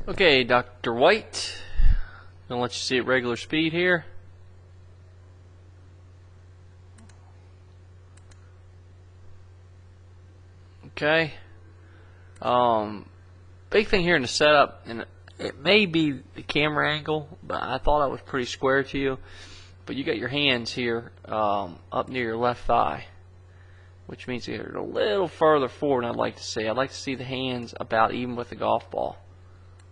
Okay, Dr. White, gonna let you see at regular speed here. Okay. Big thing here in the setup, and it may be the camera angle, but I thought it was pretty square to you. But you got your hands here up near your left thigh, which means they're a little further forward than I'd like to see. I'd like to see the hands about even with the golf ball.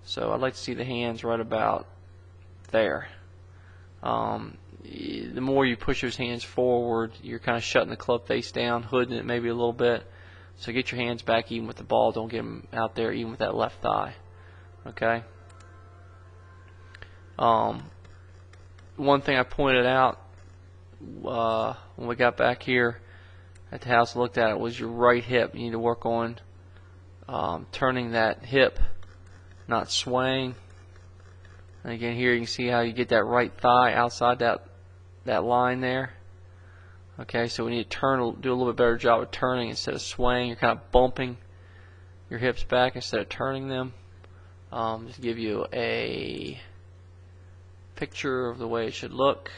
So I'd like to see the hands right about there. The more you push those hands forward, you're kind of shutting the club face down, hooding it maybe a little bit. So get your hands back even with the ball. Don't get them out there even with that left thigh. Okay. One thing I pointed out when we got back here at the house and looked at it was your right hip. You need to work on turning that hip, not swaying. And again, here you can see how you get that right thigh outside that line there. Okay, so we need to do a little bit better job of turning instead of swaying. You're kind of bumping your hips back instead of turning them. Just to give you a picture of the way it should look.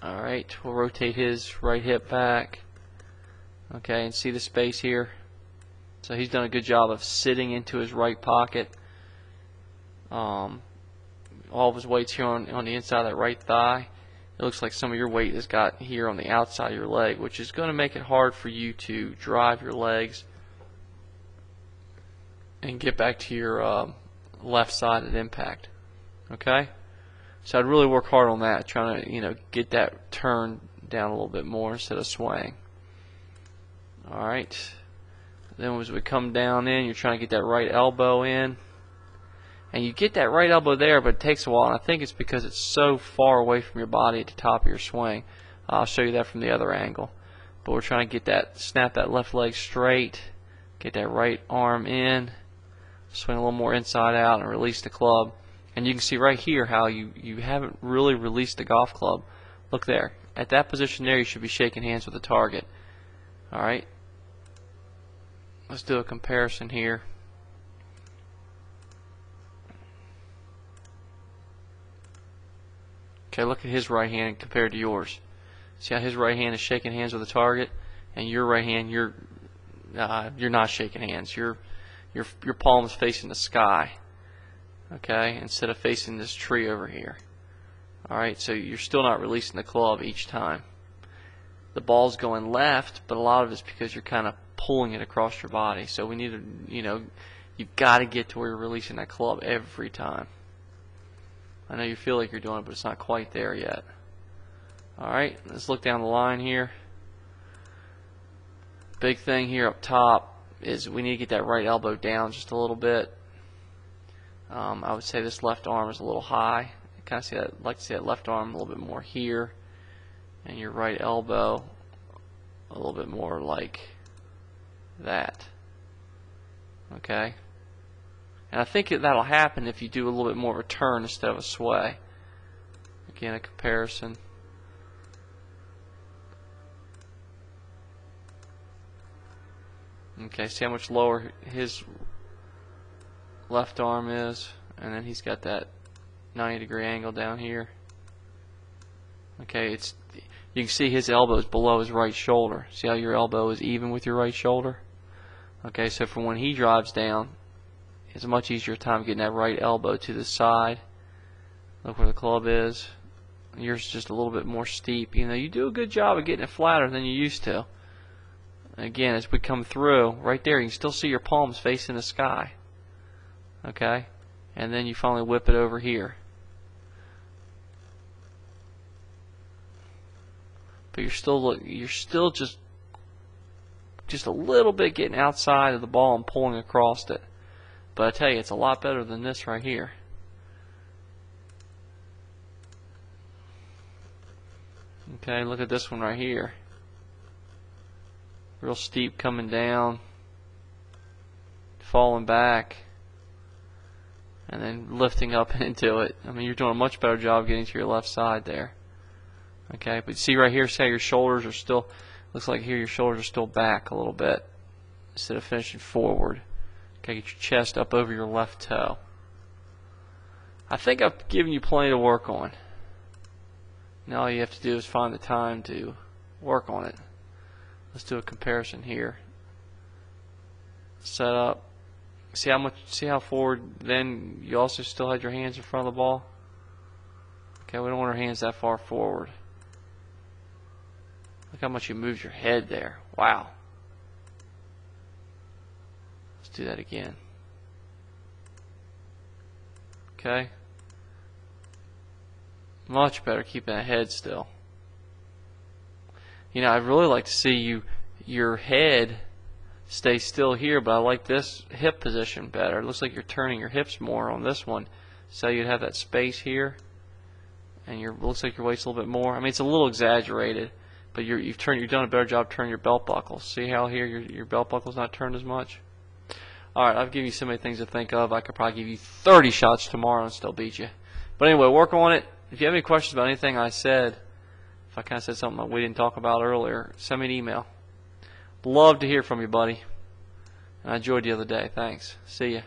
Alright, we'll rotate his right hip back. Okay, and see the space here? So he's done a good job of sitting into his right pocket. All of his weight's here on the inside of that right thigh. It looks like some of your weight is got here on the outside of your leg, which is going to make it hard for you to drive your legs and get back to your left side at impact. Okay? So I'd really work hard on that, trying to get that turn down a little bit more instead of swaying. Alright. Then as we come down in, you're trying to get that right elbow in. And you get that right elbow there, but it takes a while, and I think it's because it's so far away from your body at the top of your swing. I'll show you that from the other angle. But we're trying to get that, snap that left leg straight, get that right arm in, swing a little more inside out, and release the club. And you can see right here how you haven't really released the golf club. Look there. At that position there, you should be shaking hands with the target. Alright. Let's do a comparison here. Okay, look at his right hand compared to yours. See how his right hand is shaking hands with the target, and your right hand, you're not shaking hands. Your palm is facing the sky. Okay, instead of facing this tree over here. All right, so you're still not releasing the club each time. The ball's going left, but a lot of it's because you're kind of pulling it across your body. So we need to, you've got to get to where you're releasing that club every time. I know you feel like you're doing it, but it's not quite there yet. Alright, let's look down the line here. Big thing here up top is we need to get that right elbow down just a little bit. I would say this left arm is a little high. I kind of see that, like to see that left arm a little bit more here, and your right elbow a little bit more like that. Okay. And I think that'll happen if you do a little bit more of a turn instead of a sway. Again, a comparison. Okay, see how much lower his left arm is, and then he's got that 90-degree angle down here. Okay, you can see his elbow is below his right shoulder. See how your elbow is even with your right shoulder? Okay, so for when he drives down, it's a much easier time getting that right elbow to the side. Look where the club is. Yours is just a little bit more steep. You do a good job of getting it flatter than you used to. Again, as we come through, right there, you can still see your palms facing the sky. Okay? And then you finally whip it over here. But you're still just a little bit getting outside of the ball and pulling across it. But I tell you, it's a lot better than this right here. Okay, look at this one right here. Real steep coming down, falling back, and then lifting up into it. I mean, you're doing a much better job getting to your left side there. Okay, but see right here, say your shoulders are still, looks like here your shoulders are still back a little bit. instead of finishing forward. Okay, get your chest up over your left toe. I think I've given you plenty to work on. Now all you have to do is find the time to work on it. Let's do a comparison here. Set up. See how forward then you also still had your hands in front of the ball? Okay, we don't want our hands that far forward. Look how much you moved your head there. Wow. Let's do that again. Okay. Much better keeping that head still. You know, I'd really like to see your head stay still here, but I like this hip position better. It looks like you're turning your hips more on this one. So you'd have that space here, and looks like your weight's a little bit more. I mean, it's a little exaggerated, but you've done a better job turning your belt buckle. See how here your belt buckle's not turned as much? Alright, I've given you so many things to think of. I could probably give you 30 shots tomorrow and still beat you. But anyway, work on it. If you have any questions about anything I said, if I kind of said something that we didn't talk about earlier, send me an email. Love to hear from you, buddy. I enjoyed the other day. Thanks. See ya.